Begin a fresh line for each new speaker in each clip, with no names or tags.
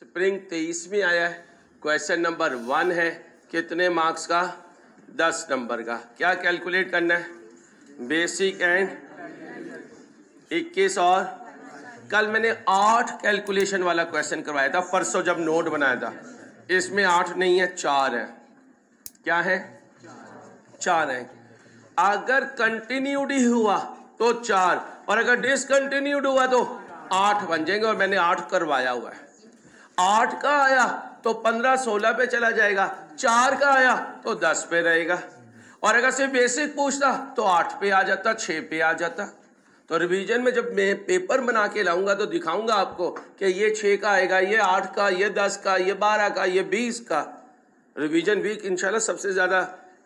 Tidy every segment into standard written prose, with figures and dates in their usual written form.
Spring 23 में आया है। क्वेश्चन नंबर 1 है, कितने मार्क्स का? 10 नंबर का। क्या कैलकुलेट करना है? बेसिक एंड 21 और कल मैंने 8 कैलकुलेशन वाला क्वेश्चन करवाया था, परसों जब नोट बनाया था। इसमें 8 नहीं है, 4 है। क्या है? 4 है। अगर कंटिन्यूड ही हुआ तो 4, और अगर डिसकंटिन्यूड हुआ तो 8 बन जाएंगे, और मैंने 8 करवाया हुआ है। 8 का आया तो 15-16 पे चला जाएगा, 4 का आया तो 10 पे रहेगा, और अगर सिर्फ बेसिक पूछता तो 8 पे आ जाता, 6 पे आ जाता। तो रिवीजन में जब मैं पेपर बना के लाऊंगा तो दिखाऊंगा आपको कि ये 6 का आएगा, ये 8 का, ये 10 का, ये 12 का, ये 20 का। रिवीजन वीक इंशाल्लाह सबसे ज़्यादा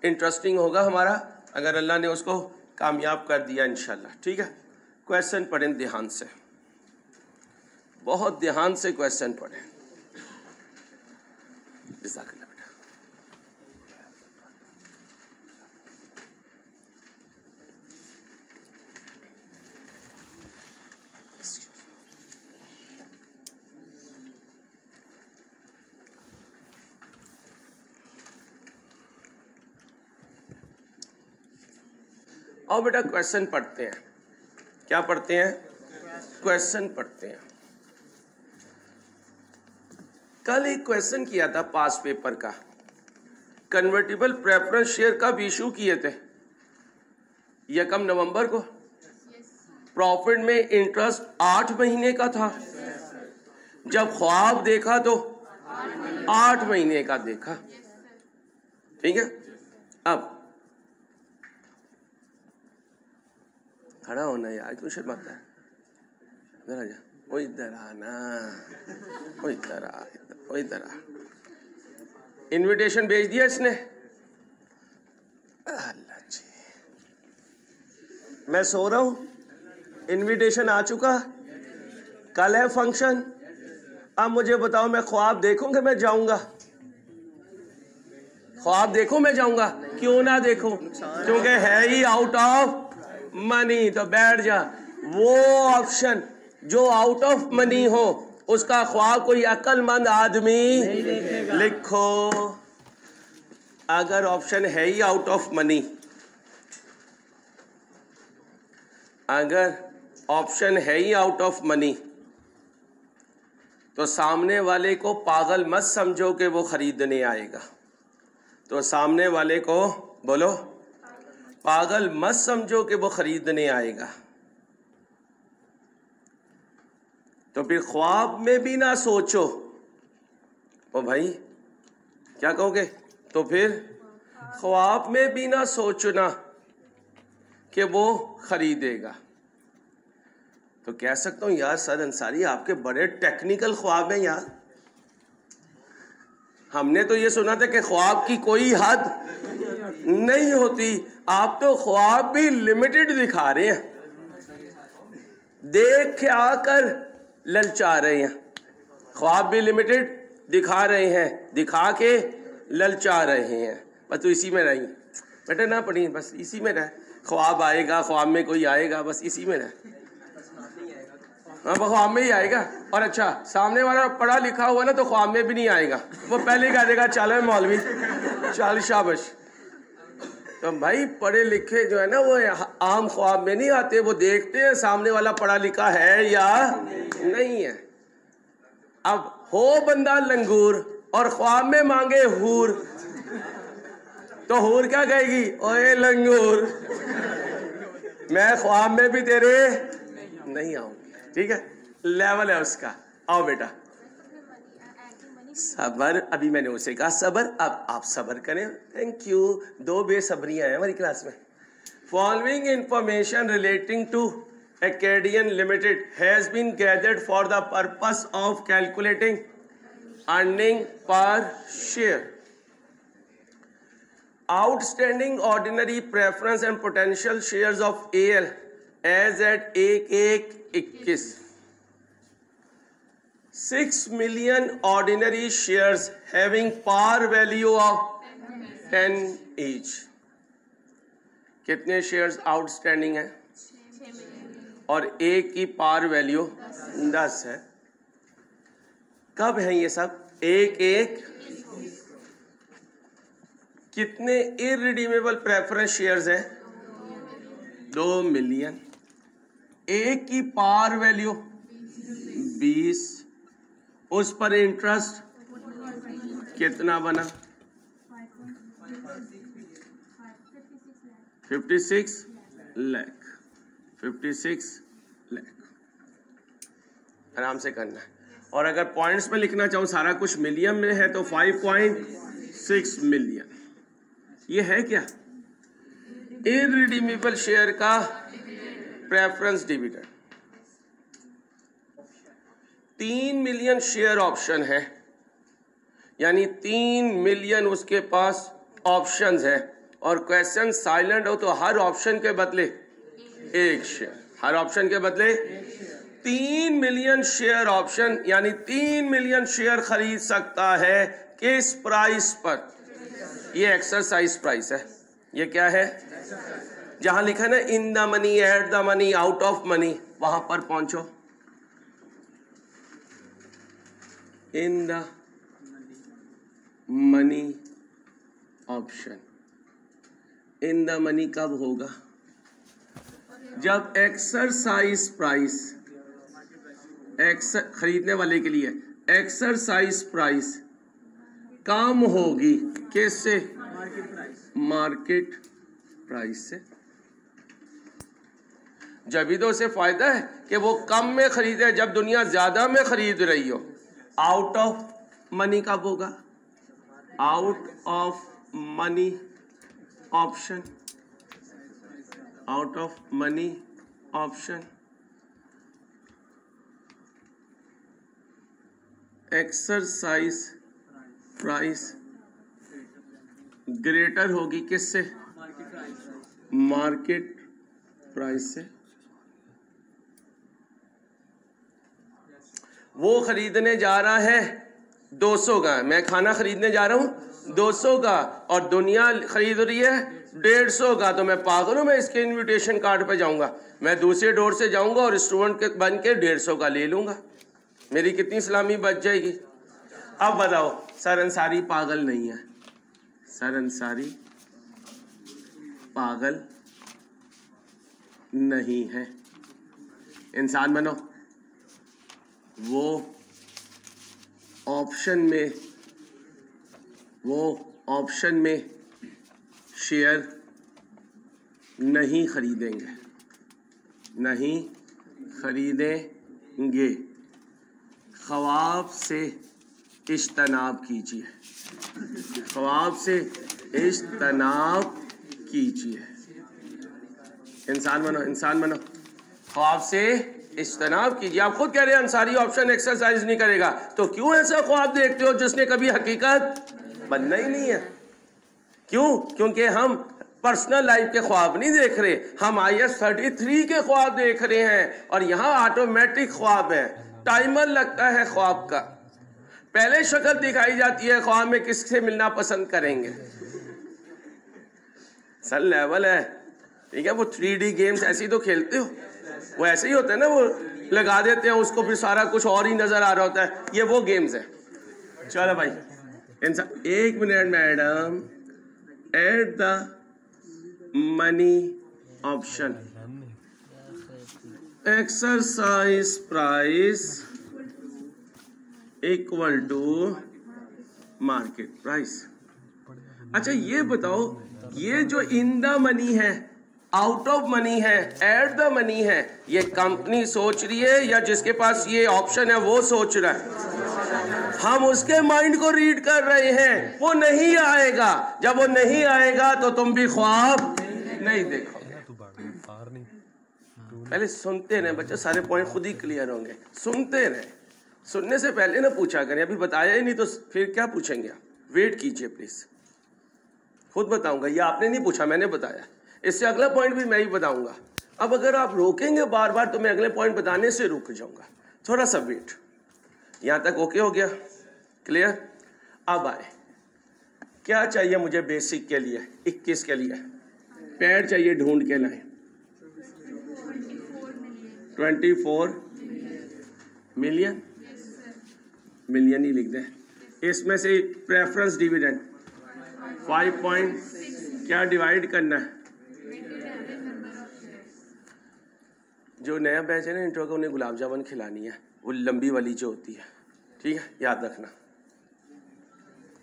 इंटरेस्टिंग होगा हमारा, अगर अल्लाह ने उसको कामयाब कर दिया इंशाल्लाह। ठीक है, क्वेश्चन पढ़ें ध्यान से, बहुत ध्यान से क्वेश्चन पढ़ें। जज़ाकल्लाह बेटा। और बेटा क्वेश्चन पढ़ते हैं। क्या पढ़ते हैं? क्वेश्चन पढ़ते हैं। कल एक क्वेश्चन किया था पास पेपर का, कन्वर्टिबल प्रेफरेंस शेयर कब इशू किए थे? 1 नवंबर को। प्रॉफिट में इंटरेस्ट 8 महीने का था। जब ख्वाब देखा तो 8 महीने का देखा। ठीक है, अब खड़ा होना यार, क्यों शर्माता है? इधर आ जा, वो इधर आना, वो इधर आ, वो इधर आ। इनविटेशन भेज दिया इसने? अल्लाह जी, मैं सो रहा हूँ, इनविटेशन आ चुका। कल है फंक्शन। अब मुझे बताओ, मैं ख्वाब देखूं कि मैं जाऊंगा? ख्वाब देखूं मैं जाऊंगा? क्यों ना देखूं, क्योंकि है ही आउट ऑफ मनी। तो बैठ जा। वो ऑप्शन जो आउट ऑफ मनी हो उसका ख्वाब कोई अक्लमंद आदमी लिखो। अगर ऑप्शन है ही आउट ऑफ मनी, अगर ऑप्शन है ही आउट ऑफ मनी, तो सामने वाले को पागल मत समझो कि वो खरीदने आएगा। तो सामने वाले को बोलो, पागल मत समझो कि वो खरीदने आएगा। तो फिर ख्वाब में भी ना सोचो। ओ भाई क्या कहोगे? तो फिर ख्वाब में भी ना सोचना कि वो खरीदेगा। तो कह सकता हूं यार सर अंसारी, आपके बड़े टेक्निकल ख्वाब हैं यार। हमने तो ये सुना था कि ख्वाब की कोई हद नहीं होती, आप तो ख्वाब भी लिमिटेड दिखा रहे हैं। देख के आकर ललचा रहे हैं, ख्वाब भी लिमिटेड दिखा रहे हैं, दिखा के ललचा रहे हैं। बस तू इसी में रही बेटा, ना पढ़ी, बस इसी में रह। ख्वाब आएगा, ख्वाब में कोई आएगा, बस इसी में रह। हाँ, ख्वाब में ही आएगा। और अच्छा, सामने वाला पढ़ा लिखा हुआ ना तो ख्वाब में भी नहीं आएगा, वो पहले ही कह देगा चलो मौलवी, चल शाबाश। तो भाई पढ़े लिखे जो है ना वो आम ख्वाब में नहीं आते, वो देखते हैं सामने वाला पढ़ा लिखा है या नहीं है। अब हो बंदा लंगूर और ख्वाब में मांगे हूर, तो हूर क्या कहेगी? ओए लंगूर, मैं ख्वाब में भी तेरे नहीं आऊंगी। ठीक है, लेवल है उसका। आओ बेटा, सबर, अभी मैंने उसे कहा सबर, अब आप सबर करें। Thank you. 2 बेसब्रियां हैं हमारी क्लास में। Following information relating to Acadian Limited has been gathered for the purpose of calculating earning per share. Outstanding ordinary preference and potential shares of AL as at 1/1/21. 6 million ordinary shares having par value of 10 each. कितने shares outstanding है? और एक की par value 10 है। कब है ये सब? एक एक कितने इररिडीमेबल प्रेफरेंस शेयर्स हैं? 2 मिलियन। एक की पार वैल्यू 20, उस पर इंटरेस्ट कितना बना? 56 लाख। 56 लाख। आराम से करना है। और अगर पॉइंट्स में लिखना चाहूं, सारा कुछ मिलियन में है तो 5.6 मिलियन। ये है क्या? इररिडीमेबल शेयर का preference dividend. 3 million share option है, यानी 3 मिलियन उसके पास ऑप्शंस है, और क्वेश्चन साइलेंट हो तो हर ऑप्शन के बदले एक शेयर, हर ऑप्शन के बदले 3 मिलियन शेयर ऑप्शन, यानी 3 मिलियन शेयर खरीद सकता है किस प्राइस पर? ये एक्सरसाइज प्राइस है। ये क्या है? जहां लिखा है ना इन the money, eight the money, out of money, वहां पर पहुंचो। इन the money option. In the money कब होगा? जब एक्सरसाइज प्राइस, खरीदने वाले के लिए एक्सरसाइज प्राइस कम होगी किससे? मार्केट प्राइस से। जब भी तो उसे फायदा है कि वो कम में खरीदे जब दुनिया ज्यादा में खरीद रही हो। आउट ऑफ मनी कब होगा? Out of money option. Out of money option exercise price greater होगी किससे? मार्केट प्राइस से। वो खरीदने जा रहा है 200 का, मैं खाना खरीदने जा रहा हूं 200 का, और दुनिया खरीद रही है 150 का, तो मैं पागल हूं? मैं इसके इनविटेशन कार्ड पे जाऊंगा, मैं दूसरे डोर से जाऊंगा और स्टूडेंट बन के 150 का ले लूंगा। मेरी कितनी सलामी बच जाएगी? अब बताओ, सर अंसारी पागल नहीं है। सर अंसारी पागल नहीं है। इंसान बनो। वो ऑप्शन में शेयर नहीं खरीदेंगे, नहीं खरीदेंगे। ख्वाब से इज्तनाब कीजिए, ख्वाब से इज्तनाब कीजिए। इंसान बनो, इंसान बनो, ख्वाब से इज्तनाब कीजिए। आप खुद कह रहे हैं अंसारी ऑप्शन एक्सरसाइज नहीं करेगा, तो क्यों ऐसा ख्वाब देखते हो जिसने कभी हकीकत बनना ही नहीं है? क्यों? क्योंकि हम पर्सनल लाइफ के ख्वाब नहीं देख रहे, हम IAS 33 के ख्वाब देख रहे हैं, और यहाँ ऑटोमेटिक ख्वाब है, टाइमर लगता है ख्वाब का। पहले शक्ल दिखाई जाती है ख्वाब में, किससे मिलना पसंद करेंगे। सर लेवल है, ठीक है। वो 3D गेम्स ऐसे ही तो खेलते हो, वो ऐसे ही होता है ना, वो लगा देते हैं उसको, फिर सारा कुछ और ही नजर आ रहा होता है, ये वो गेम्स है। चलो भाई, एक minute madam. At the money option exercise price equal to market price. अच्छा ये बताओ, ये जो इन द मनी है, आउट ऑफ मनी है, एट द मनी है, ये कंपनी सोच रही है या जिसके पास ये ऑप्शन है वो सोच रहा है? हम उसके माइंड को रीड कर रहे हैं। वो नहीं आएगा, जब वो नहीं आएगा तो तुम भी ख्वाब नहीं देखोगे। पहले सुनते रहे बच्चों, सारे पॉइंट खुद ही क्लियर होंगे। सुनते रहे, सुनने से पहले ना पूछा करें। अभी बताया ही नहीं तो फिर क्या पूछेंगे आप? वेट कीजिए प्लीज, खुद बताऊंगा। ये आपने नहीं पूछा, मैंने बताया। इससे अगला पॉइंट भी मैं ही बताऊंगा। अब अगर आप रोकेंगे बार बार तो मैं अगले पॉइंट बताने से रुक जाऊंगा। थोड़ा सा वेट। यहां तक ओके हो गया? क्लियर? अब आए, क्या चाहिए मुझे बेसिक के लिए? 21 के लिए पैड चाहिए, ढूंढ के लाए। 24 मिलियन। मिलियन ही लिख दें। इसमें से प्रेफरेंस डिविडेंड 5 पॉइंट क्या डिवाइड करना है। जो नया बैच है ना इंट्रो का, उन्हें गुलाब जामुन खिलानी है, वो लंबी वाली जो होती है, ठीक है, याद रखना।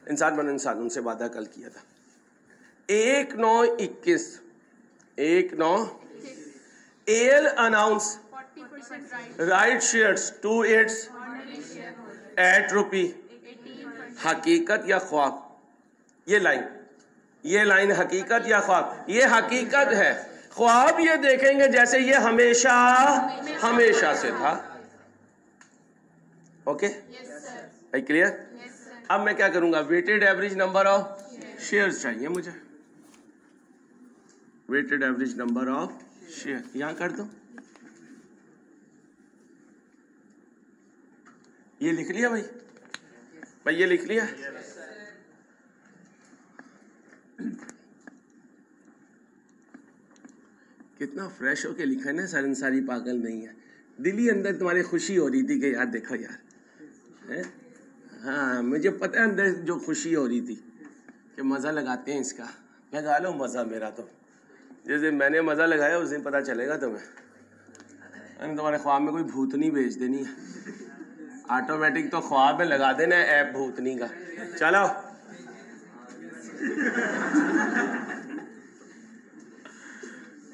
इंसान बनो इंसान, उनसे वादा कल किया था। 1/9/21 1/9 AL announce right shares to its eight rupee. हकीकत या ख्वाब? ये लाइन हकीकत या ख्वाब? ये हकीकत है। ख्वाब ये देखेंगे जैसे ये हमेशा से था। Okay, clear? अब मैं क्या करूंगा, weighted average number of shares चाहिए मुझे। Weighted average number of share यहां कर दो। ये लिख लिया भाई ये लिख लिया। कितना फ्रेश होके लिखा है ना, सरंसारी पागल नहीं है। दिली अंदर तुम्हारी खुशी हो रही थी कि यार देखो यार है? हाँ मुझे पता है अंदर जो खुशी हो रही थी कि मज़ा लगाते हैं इसका। लगा लो मज़ा, मेरा तो जिस दिन मैंने मज़ा लगाया उस दिन पता चलेगा तुम्हें। तुम्हारे ख्वाब में कोई भूतनी भेज देनी है, ऑटोमेटिक तो ख्वाब में लगा देना है ऐप भूतनी का। चलो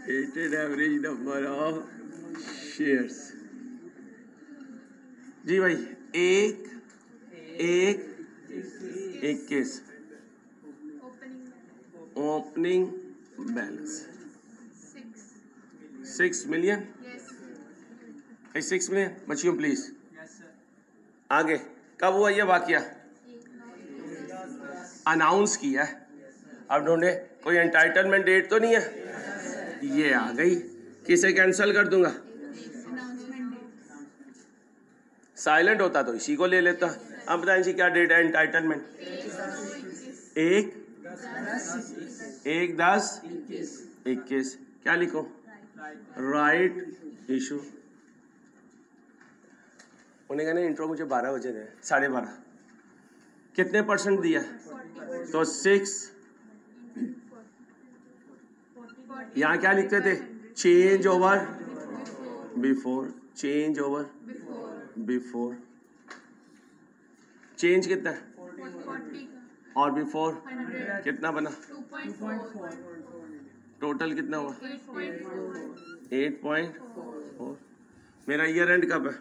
weighted average number of shares जी भाई 1/1/21 ओपनिंग बैलेंस 6 मिलियन। 6 मिलियन बच्चियों प्लीज आगे। कब हुआ ये वाकया? अनाउंस किया है। अब ढूंढे कोई एंटाइटलमेंट डेट तो नहीं है, ये आ गई। किसे कैंसिल कर दूंगा? साइलेंट होता तो इसी को ले लेता। अब बताएं जी क्या डेट है एंटाइटलमेंट? 1/10/21। क्या लिखो? Right issue. उन्हें कहना इंट्रो मुझे 12 बजे दे, 12:30। कितने % दिया? तो 6। यहाँ क्या लिखते थे? Change over before. Change over before. Change कितना है? और बिफोर कितना बना? टोटल कितना हुआ? 8.4। मेरा ईयर एंड कब है?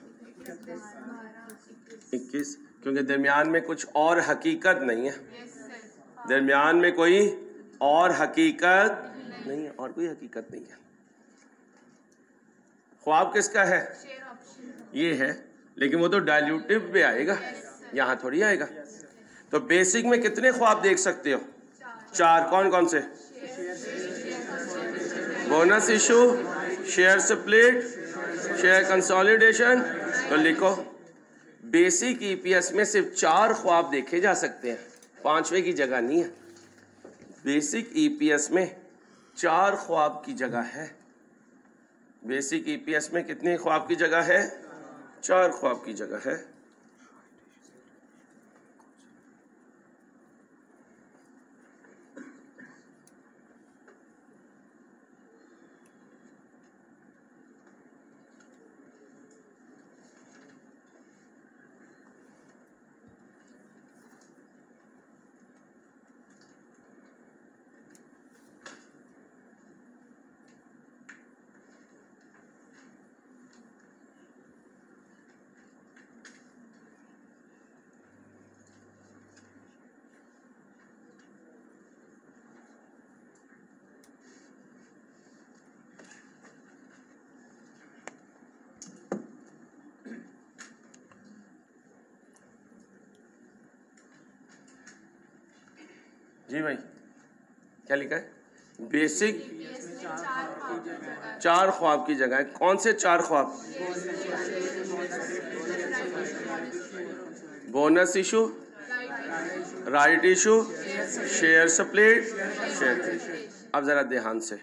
21। क्योंकि दरमियान में कुछ और हकीकत नहीं है। दरमियान में कोई और हकीकत नहीं है, और कोई हकीकत नहीं है। ख्वाब किसका है? ये है, लेकिन वो तो डायल्यूटिव पे आएगा, यहाँ थोड़ी आएगा। तो बेसिक में कितने ख्वाब देख सकते हो? 4। कौन कौन से? Bonus issue, share split, share consolidation. तो लिखो बेसिक ईपीएस में सिर्फ 4 ख्वाब देखे जा सकते हैं, 5वें की जगह नहीं है। बेसिक ईपीएस में 4 ख्वाब की जगह है। बेसिक ईपीएस में कितने ख्वाब की जगह है? 4 ख्वाब की जगह है। जी भाई क्या लिखा है? बेसिक 4 ख्वाब की जगह है। कौन से 4 ख्वाब? Bonus issue, right issue, share split, share. अब जरा ध्यान से,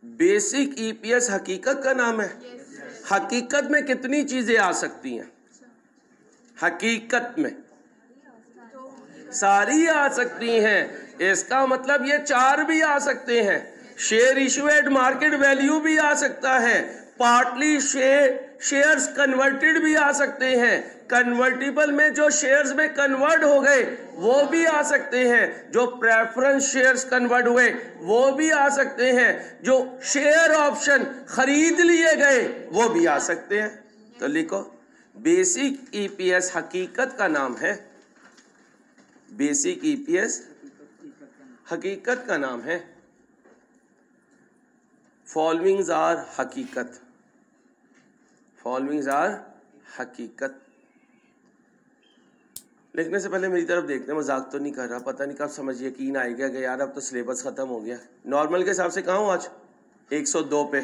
बेसिक ईपीएस हकीकत का नाम है। हकीकत में कितनी चीजें आ सकती हैं? हकीकत में सारी आ सकती हैं। इसका मतलब ये 4 भी आ सकते हैं। Share issue at market value भी आ सकता है, पार्टली शेयर्स कन्वर्टेड भी आ सकते हैं, कन्वर्टिबल में जो शेयर्स में कन्वर्ट हो गए वो भी आ सकते हैं, जो प्रेफरेंस शेयर्स कन्वर्ट हुए वो भी आ सकते हैं, जो शेयर ऑप्शन खरीद लिए गए वो भी आ सकते हैं। तो लिखो बेसिक ईपीएस हकीकत का नाम है, बेसिक ईपीएस हकीकत का नाम है। फॉलोइंग्स आर हकीकत, फॉलोइंग्स आर हकीकत। लिखने से पहले मेरी तरफ देखते, मजाक तो नहीं कर रहा, पता नहीं कब समझ यकीन आएगा कि यार अब तो सिलेबस खत्म हो गया। नॉर्मल के हिसाब से कहाँ हूँ आज? 102 पे,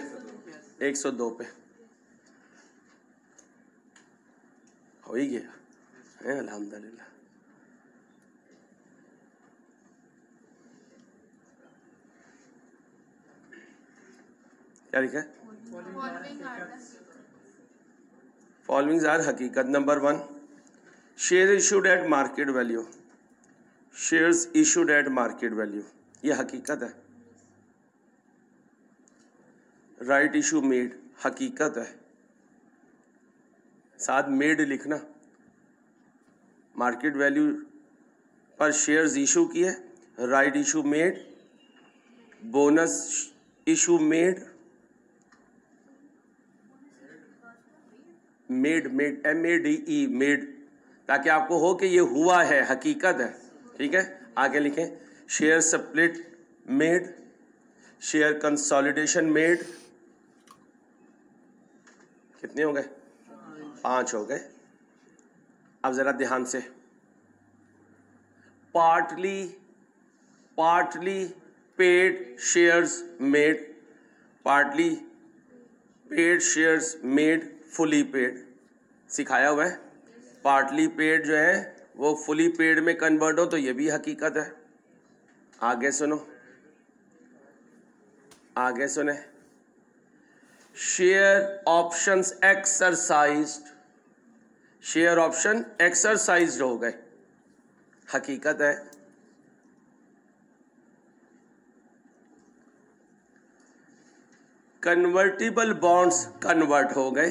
102 पे हो ही गया है, अल्हम्दुलिल्लाह। क्या लिखा है? फॉलोइंग्स आर हकीकत। Number 1, share issued at market value, shares issued at market value, ये हकीकत है। राइट इशू मेड, हकीकत है, साथ मेड लिखना। मार्केट वैल्यू पर शेयर्स इशू किए, right issue made, bonus issue made, made MADE made, ताकि आपको हो कि ये हुआ है, हकीकत है। ठीक है, आगे लिखें share split made, share consolidation made. कितने हो गए? 5 हो गए। अब जरा ध्यान से, partly paid shares made, partly paid shares made, fully paid सिखाया हुआ है। पार्टली पेड जो है वो फुली पेड में कन्वर्ट हो तो ये भी हकीकत है। आगे सुनो, आगे सुने, share options exercised, share option exercised हो गए, हकीकत है। कन्वर्टिबल बॉन्ड्स कन्वर्ट हो गए,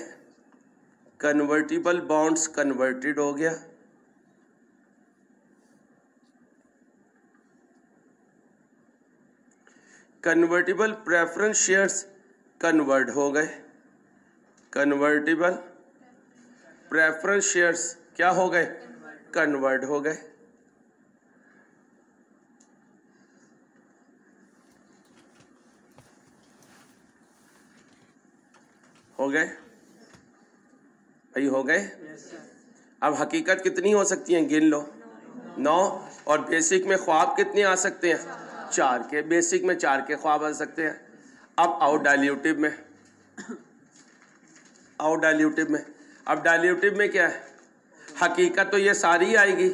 कन्वर्टिबल बॉन्ड्स कन्वर्टेड हो गया। कन्वर्टिबल प्रेफरेंस शेयर्स कन्वर्ट हो गए, कन्वर्टिबल प्रेफरेंस शेयर्स क्या हो गए? कन्वर्ट हो गए। हो गए भाई, हो गए। अब हकीकत कितनी हो सकती हैं? गिन लो, 9। और बेसिक में ख्वाब कितने आ सकते हैं? 4 के। बेसिक में 4 के ख्वाब आ सकते हैं। अब आओ डाइल्यूटिव में, आओ डाइल्यूटिव में। अब डाइल्यूटिव में क्या है? हकीकत तो ये सारी आएगी,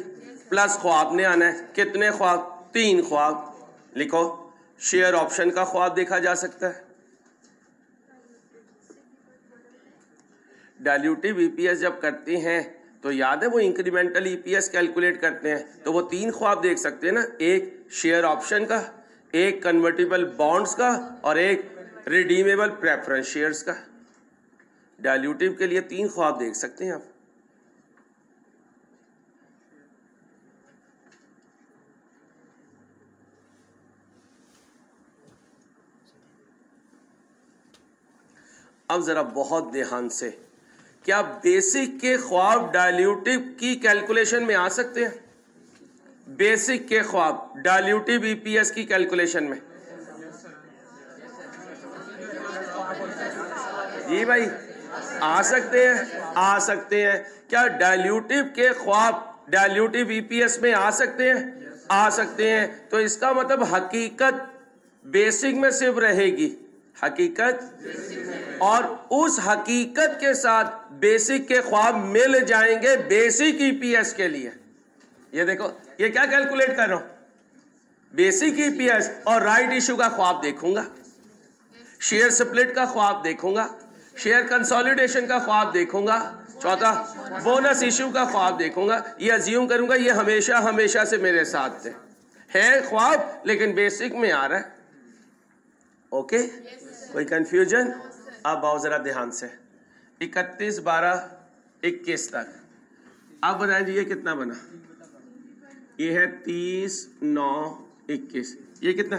प्लस ख्वाब ने आना है। कितने ख्वाब? 3 ख्वाब। लिखो शेयर ऑप्शन का ख्वाब देखा जा सकता है। डाइल्यूटिव ईपीएस जब करते हैं तो याद है वो इंक्रीमेंटल ईपीएस कैलकुलेट करते हैं, तो वो 3 ख्वाब देख सकते हैं ना, एक शेयर ऑप्शन का, एक कन्वर्टिबल बॉन्ड्स का और एक रिडीमेबल प्रेफरेंस शेयर्स का। डाइल्यूटिव के लिए 3 ख्वाब देख सकते हैं आप। अब जरा बहुत ध्यान से, क्या बेसिक के ख्वाब डाइल्यूटिव की कैलकुलेशन में आ सकते हैं? बेसिक के ख्वाब डाइल्यूटिव ईपीएस की कैलकुलेशन में? जी भाई, आ सकते हैं, आ सकते हैं। क्या डाइल्यूटिव के ख्वाब डाइल्यूटिव ईपीएस में आ सकते हैं? आ सकते हैं। तो इसका मतलब हकीकत बेसिक में सिर्फ रहेगी, हकीकत, और उस हकीकत के साथ बेसिक के ख्वाब मिल जाएंगे बेसिक ईपीएस के लिए। ये देखो, ये क्या कैलकुलेट कर रहा हूं? बेसिक ईपीएस और राइट इशू का ख्वाब देखूंगा, शेयर स्प्लिट का ख्वाब देखूंगा, शेयर कंसोलिडेशन का ख्वाब देखूंगा, चौथा बोनस इशू का ख्वाब देखूंगा, ये अज्यूम करूंगा ये हमेशा हमेशा से मेरे साथ थे, है ख्वाब लेकिन बेसिक में आ रहा है। ओके, कोई कंफ्यूजन? अब आओ जरा ध्यान से, 31 12 21 तक। अब बताएं जी ये कितना बना? ये है 30 9 21, ये कितना?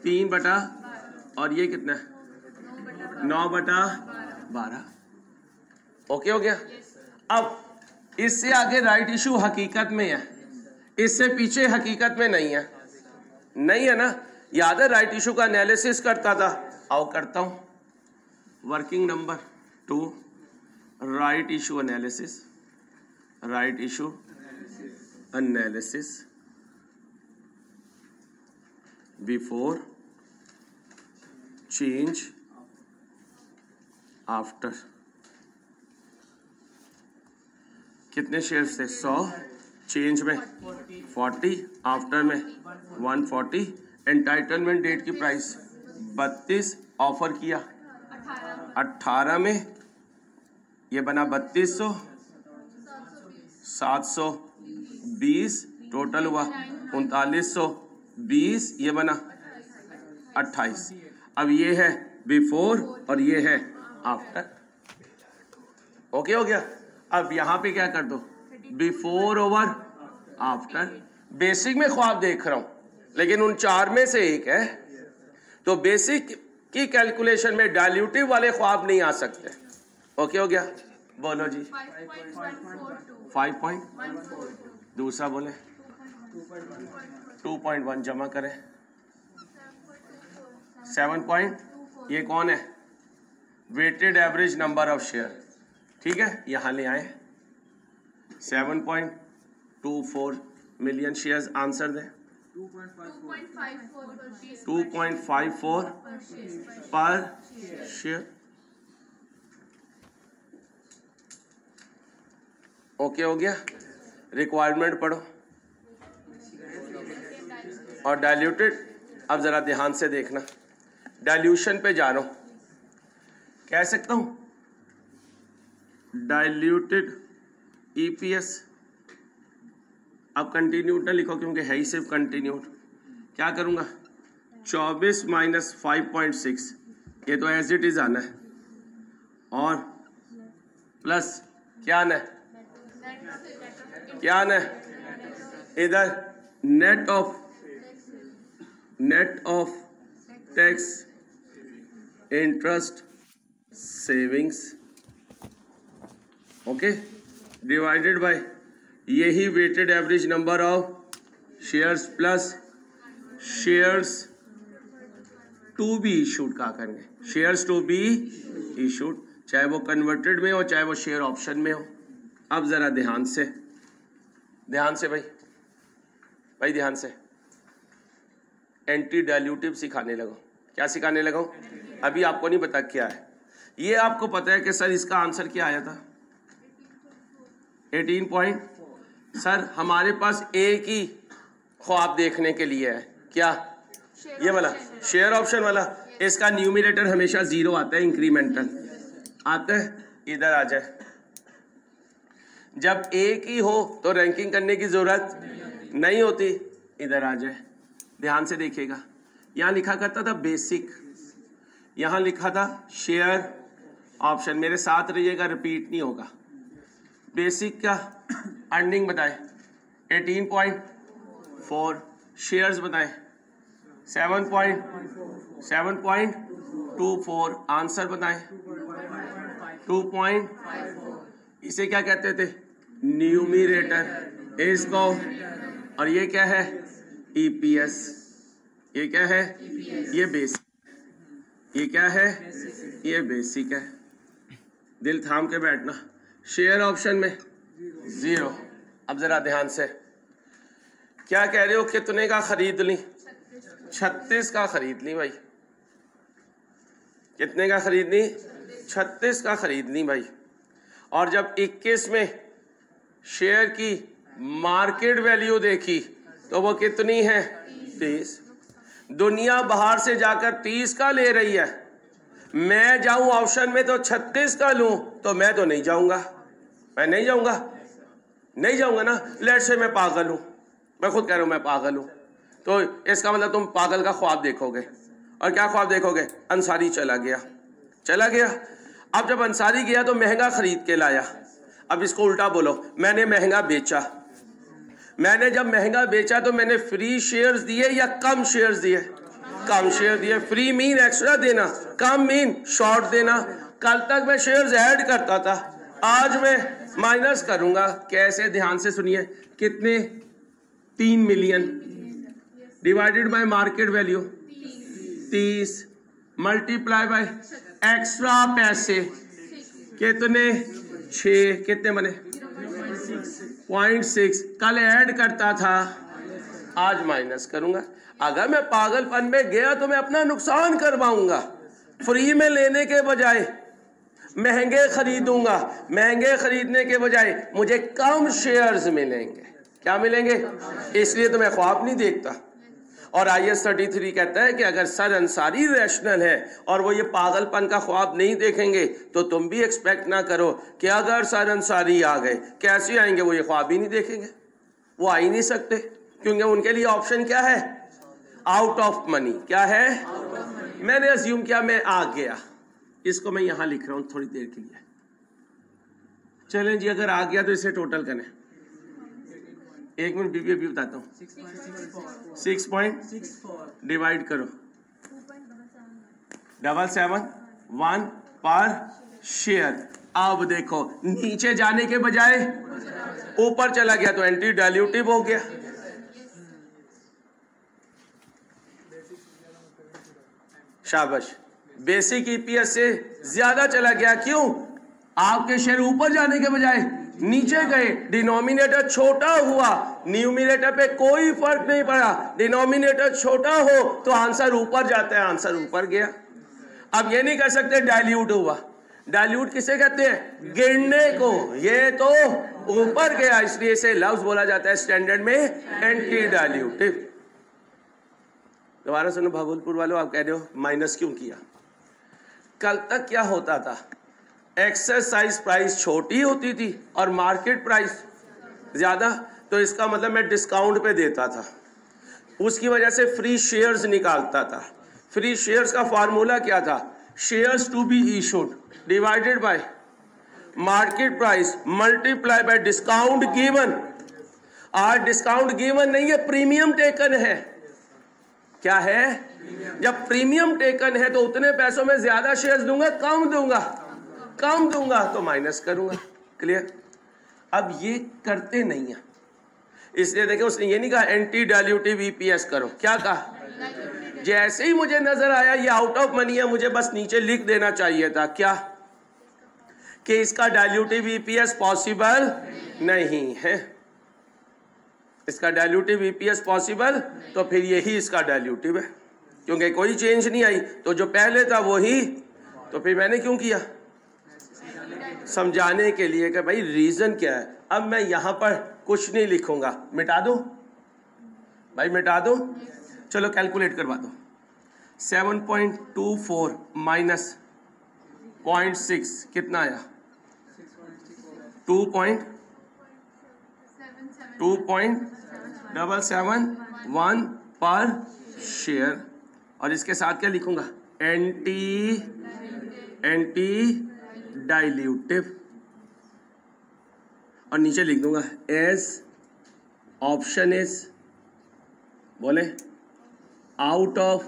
3 बटा, और ये कितना? 9 बटा 12। ओके हो गया। अब इससे आगे राइट इशू हकीकत में है, इससे पीछे हकीकत में नहीं है, नहीं है ना? याद है राइट इशू का एनालिसिस करता था, आओ करता हूं। Working number 2, right issue analysis, right issue analysis before change after. कितने शेयर्स थे? 100, चेंज में 40, आफ्टर में 140, एंटाइटलमेंट डेट की प्राइस 32, ऑफर किया 18 में, ये बना 3200, 720, टोटल हुआ 3920, ये बना 28। अब ये है बिफोर और ये है आफ्टर। ओके हो गया। अब यहां पे क्या कर दो? Before over after. बेसिक में ख्वाब देख रहा हूं लेकिन उन 4 में से एक है, तो बेसिक की कैलकुलेशन में डाइल्यूटिव वाले ख्वाब नहीं आ सकते। ओके हो गया। बोलो जी। 5.14, दूसरा बोले 2.1, जमा करें 7 ये कौन है? Weighted average number of share. ठीक है, यहां ले आए 7.24 मिलियन शेयर्स। आंसर दें 2.54 पर शेयर। ओके हो गया। रिक्वायरमेंट पढ़ो और डाइल्यूटेड। अब जरा ध्यान से देखना, डाइल्यूशन पे जा रहा हूं, कह सकता हूं डाइल्यूटेड ईपीएस। अब कंटिन्यूड ना लिखो क्योंकि है ही सिर्फ कंटिन्यूड। क्या करूंगा? 24 माइनस 5.6, ये तो एज इट इज आना है, और प्लस क्या आना है? क्या आना है? इधर net of tax interest savings, okay, divided by यही weighted average number of shares plus shares to be issued. कहा करेंगे शेयर्स टू बी इशूड, चाहे वो कन्वर्टेड में हो चाहे वो शेयर ऑप्शन में हो। अब जरा ध्यान से भाई ध्यान से एंटी डाइल्यूटिव सिखाने लगो। क्या सिखाने लगो? अभी आपको नहीं पता क्या है ये, आपको पता है कि सर इसका आंसर क्या आया था? 18 सर हमारे पास एक ही ख्वाब देखने के लिए है, क्या? ये वाला शेयर ऑप्शन वाला। इसका न्यूमिनेटर हमेशा 0 आता है, इंक्रीमेंटल आता है। इधर आ जाए, जब एक ही हो तो रैंकिंग करने की जरूरत नहीं होती। इधर आ जाए, ध्यान से देखिएगा, यहां लिखा करता था बेसिक, यहां लिखा था शेयर ऑप्शन। मेरे साथ रहिएगा, रिपीट नहीं होगा। बेसिक का अर्निंग बताए 18.4, शेयर्स बताएं 7.24, आंसर बताएं 2. इसे क्या कहते थे? न्यूमिनेटर इसको। और ये क्या है? ईपीएस। ये क्या है? ये बेसिक। ये क्या है? ये बेसिक है। दिल थाम के बैठना। शेयर ऑप्शन में 0। अब जरा ध्यान से, क्या कह रहे हो? कितने का खरीद ली? 36 का खरीद ली भाई। कितने का खरीद ली? 36 का खरीद ली भाई। और जब 21 में शेयर की मार्केट वैल्यू देखी तो वो कितनी है? 30। दुनिया बाहर से जाकर 30 का ले रही है, मैं जाऊं ऑप्शन में तो 36 का लूं तो मैं तो नहीं जाऊंगा, मैं नहीं जाऊंगा, नहीं जाऊंगा ना। लेट से मैं पागल हूं, मैं खुद कह रहा हूं मैं पागल हूं, तो इसका मतलब तुम पागल का ख्वाब देखोगे। और क्या ख्वाब देखोगे? अंसारी चला गया, चला गया। अब जब अंसारी गया तो महंगा खरीद के लाया। अब इसको उल्टा बोलो, मैंने महंगा बेचा। मैंने जब महंगा बेचा तो मैंने फ्री शेयर्स दिए या कम शेयर्स दिए? कम शेयर दिए। फ्री मीन एक्स्ट्रा देना, कम मीन शॉर्ट देना। कल तक मैं शेयर्स ऐड करता था, आज मैं माइनस करूंगा। कैसे? ध्यान से सुनिए। कितने? 3 million divided by market value 30 multiply by extra पैसे कितने? 6। कितने बने? 0.6। कल ऐड करता था, आज माइनस करूंगा। अगर मैं पागलपन में गया तो मैं अपना नुकसान करवाऊंगा। फ्री में लेने के बजाय महंगे खरीदूंगा, महंगे खरीदने के बजाय मुझे कम शेयर्स मिलेंगे। क्या मिलेंगे? इसलिए तो मैं ख्वाब नहीं देखता। और IAS 33 कहता है कि अगर सर अंसारी रैशनल है और वो ये पागलपन का ख्वाब नहीं देखेंगे तो तुम भी एक्सपेक्ट ना करो कि अगर सर अंसारी आ गए, कैसे आएंगे? वो ये ख्वाब ही नहीं देखेंगे, वो आ ही नहीं सकते, क्योंकि उनके लिए ऑप्शन क्या है? Out of money. क्या है? मैंने अज्यूम किया मैं आ गया, इसको मैं यहां लिख रहा हूं थोड़ी देर के लिए। चलें जी, अगर आ गया तो इसे टोटल करें। 1 मिनट बीबी अभी बताता हूं। 6.64 डिवाइड करो 771 पर शेयर। अब देखो नीचे जाने के बजाय ऊपर चला गया तो एंटी डाइल्यूटिव हो गया। शाबाश। बेसिक EPS से ज्यादा चला गया। क्यों? आपके शेयर ऊपर जाने के बजाय नीचे गए, डिनोमिनेटर छोटा हुआ, न्यूमिनेटर पे कोई फर्क नहीं पड़ा। डिनोमिनेटर छोटा हो तो आंसर ऊपर जाता है, आंसर ऊपर गया। अब ये नहीं कह सकते डाइल्यूट हुआ। डाइल्यूट किसे कहते हैं? गिरने को। ये तो ऊपर गया, इसलिए इसे लफ्ज बोला जाता है स्टैंडर्ड में एंटी डाइल्यूटिव। दोबारा सुनो भागलपुर वालों, आप कह रहे हो माइनस क्यों किया? कल तक क्या होता था? एक्सरसाइज प्राइस छोटी होती थी और मार्केट प्राइस ज्यादा, तो इसका मतलब मैं डिस्काउंट पे देता था, उसकी वजह से फ्री शेयर्स निकालता था। फ्री शेयर्स का फार्मूला क्या था? Shares to be issued divided by market price multiply by discount given. आज डिस्काउंट गिवन नहीं है, प्रीमियम टेकन है। क्या है? जब प्रीमियम टेकन है तो उतने पैसों में ज्यादा शेयर्स दूंगा, कम दूंगा, कम दूंगा तो माइनस करूंगा। क्लियर? अब ये करते नहीं है, इसलिए देखिए उसने ये नहीं कहा एंटी डाइल्यूटिव EPS करो। क्या कहा? जैसे ही मुझे नजर आया ये आउट ऑफ मनी है, मुझे बस नीचे लिख देना चाहिए था क्या? कि इसका डाइल्यूटिव EPS पॉसिबल नहीं है। इसका डाइल्यूटिव EPS पॉसिबल, तो फिर यही इसका डाइल्यूटिव है, क्योंकि कोई चेंज नहीं आई, तो जो पहले था वही। तो फिर मैंने क्यों किया? समझाने के लिए कि भाई रीजन क्या है। अब मैं यहां पर कुछ नहीं लिखूंगा, मिटा दो भाई, मिटा दो। चलो कैलकुलेट करवा दो। 7.24 माइनस 0.6 कितना आया? 2.771 पर शेयर। और इसके साथ क्या लिखूंगा? Anti dilutive. और नीचे लिख दूंगा एज ऑप्शन इज, बोले out of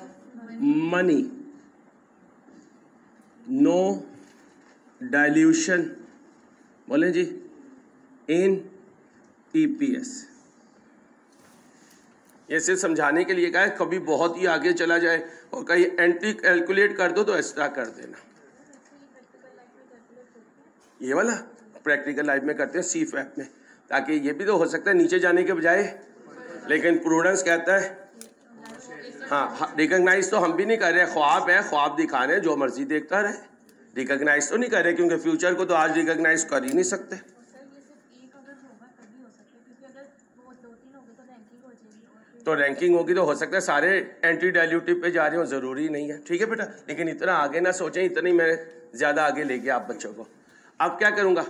money, no dilution, बोले जी इन EPS। ये सिर्फ समझाने के लिए कहा है, कभी बहुत ही आगे चला जाए और कहीं एंटी कैलकुलेट कर दो तो एक्स्ट्रा कर देना। ये वाला प्रैक्टिकल लाइफ में करते हैं CFAP में, ताकि ये भी तो हो सकता है नीचे जाने के बजाय, लेकिन प्रूडेंस कहता है हाँ रिकॉग्नाइज तो हम भी नहीं कर रहे, ख्वाब है, ख्वाब दिखा रहे, जो मर्जी देखता रहे, रिकॉग्नाइज तो नहीं कर रहे, क्योंकि फ्यूचर को तो आज रिकॉग्नाइज कर ही नहीं सकते। तो रैंकिंग होगी तो हो सकता है सारे एंटी डाइल्यूटिव पे जा रहे हो, जरूरी नहीं है, ठीक है बेटा। लेकिन इतना आगे ना सोचें, इतनी मैं ज्यादा आगे ले गया आप बच्चों को। अब क्या करूंगा,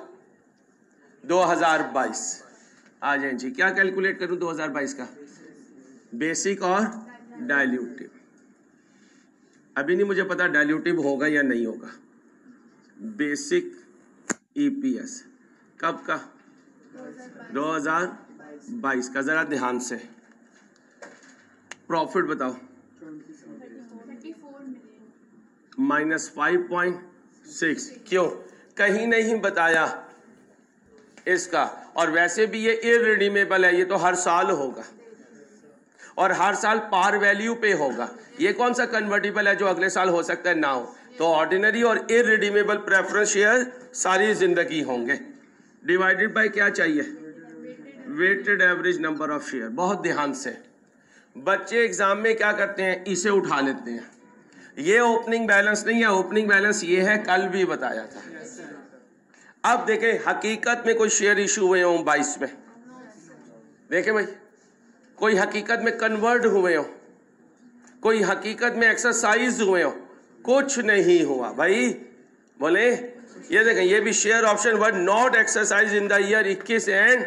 2022 आ जाए जी। क्या कैलकुलेट करूं 2022 का, बेसिक और डाइल्यूटिव। अभी नहीं मुझे पता डाइल्यूटिव होगा या नहीं होगा। बेसिक ईपीएस कब का, 2022 का। जरा ध्यान से प्रॉफिट बताओ, -5.6। क्यों, कहीं नहीं बताया इसका। और वैसे भी ये इररिडीमेबल है, ये तो हर साल होगा और हर साल पार वैल्यू पे होगा। ये कौन सा कन्वर्टिबल है जो अगले साल हो सकता है ना हो। तो ऑर्डिनरी और इररिडीमेबल प्रेफरेंस शेयर सारी जिंदगी होंगे। डिवाइडेड बाय क्या चाहिए, weighted average number of share. बहुत ध्यान से, बच्चे एग्जाम में क्या करते हैं, इसे उठा लेते हैं। ये ओपनिंग बैलेंस नहीं है, ओपनिंग बैलेंस ये है, कल भी बताया था। अब देखें हकीकत में कोई शेयर इशू हुए हो 22 में, देखें भाई, कोई हकीकत में कन्वर्ट हुए हो, कोई हकीकत में एक्सरसाइज हुए हो, कुछ नहीं हुआ भाई। बोले ये देखें, ये भी share option were not exercise in the year 21 and,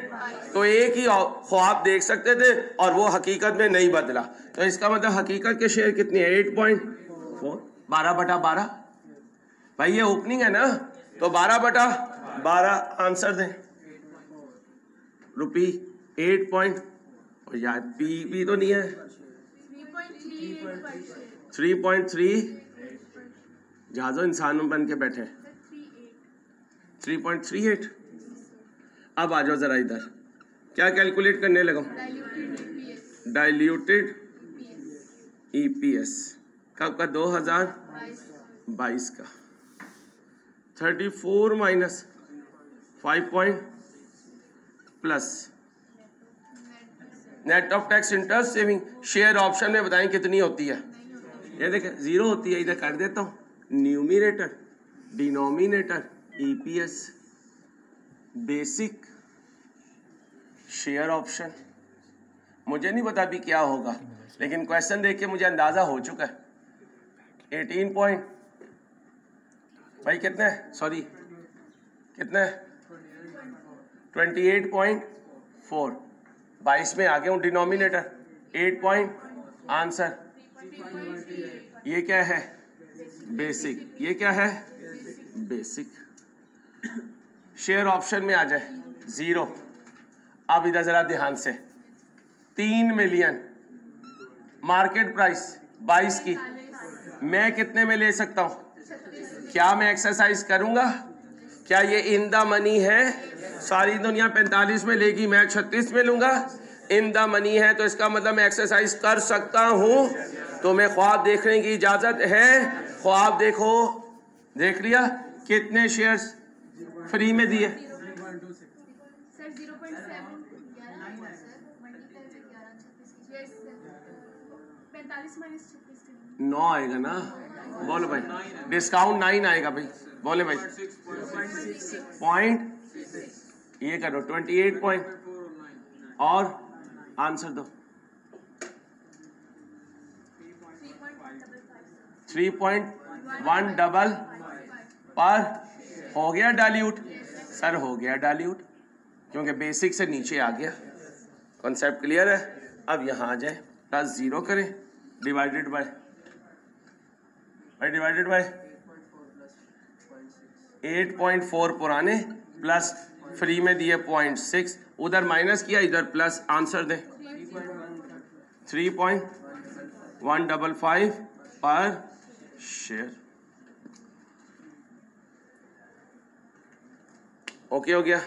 तो एक ही ख्वाब देख सकते थे और वो हकीकत में नहीं बदला। तो इसका मतलब हकीकत के शेयर कितने हैं, 8.4, 12/12। भाई ये ओपनिंग है ना, तो 12/12 आंसर दें। रुपी 8 यार पी तो नहीं है, 3.3 जहाजों इंसान बन के बैठे, 3.38। अब आ जाओ जरा इधर, क्या कैलकुलेट करने लगा, डाइल्यूटेड ईपीएस कब का, 2022 का। 34 minus 5 plus net of tax interest saving. Share option में बताएं कितनी होती है, ये देखें 0 होती है। इधर कर देता हूँ, numerator denominator EPS basic share option. मुझे नहीं पता अभी क्या होगा, लेकिन क्वेश्चन देख के मुझे अंदाजा हो चुका है। 18 पॉइंट भाई कितने, सॉरी कितने, 28.4। 22 में आ गया हूँ, डिनोमिनेटर 8 पॉइंट, आंसर ये क्या है, बेसिक। ये क्या है, बेसिक। शेयर ऑप्शन में आ जाए 0। अब इधर जरा ध्यान से, 3 मिलियन मार्केट प्राइस 22 की, मैं कितने में ले सकता हूं, क्या मैं एक्सरसाइज करूंगा, क्या ये इन द मनी है। सारी दुनिया 45 में लेगी, मैं 36 में लूंगा, इन द मनी है, तो इसका मतलब मैं एक्सरसाइज कर सकता हूं। तो मैं ख्वाब देखने की इजाजत है, ख्वाब देखो, देख लिया। कितने शेयर्स फ्री में दिए, 9 आएगा ना, बोलो भाई, डिस्काउंट 9 आएगा भाई, बोले भाई, पॉइंट ये करो 28 पॉइंट और आंसर दो 3.1 पर हो गया डाइल्यूट। सर हो गया डाइल्यूट क्योंकि बेसिक से नीचे आ गया। कॉन्सेप्ट क्लियर है। अब यहाँ आ जाए, प्लस 0 करें, डिवाइडेड बाय 8.4 पुराने प्लस फ्री में दिए 0.6, उधर माइनस किया, इधर प्लस, आंसर दें 3.155 पर शेयर। ओके हो गया।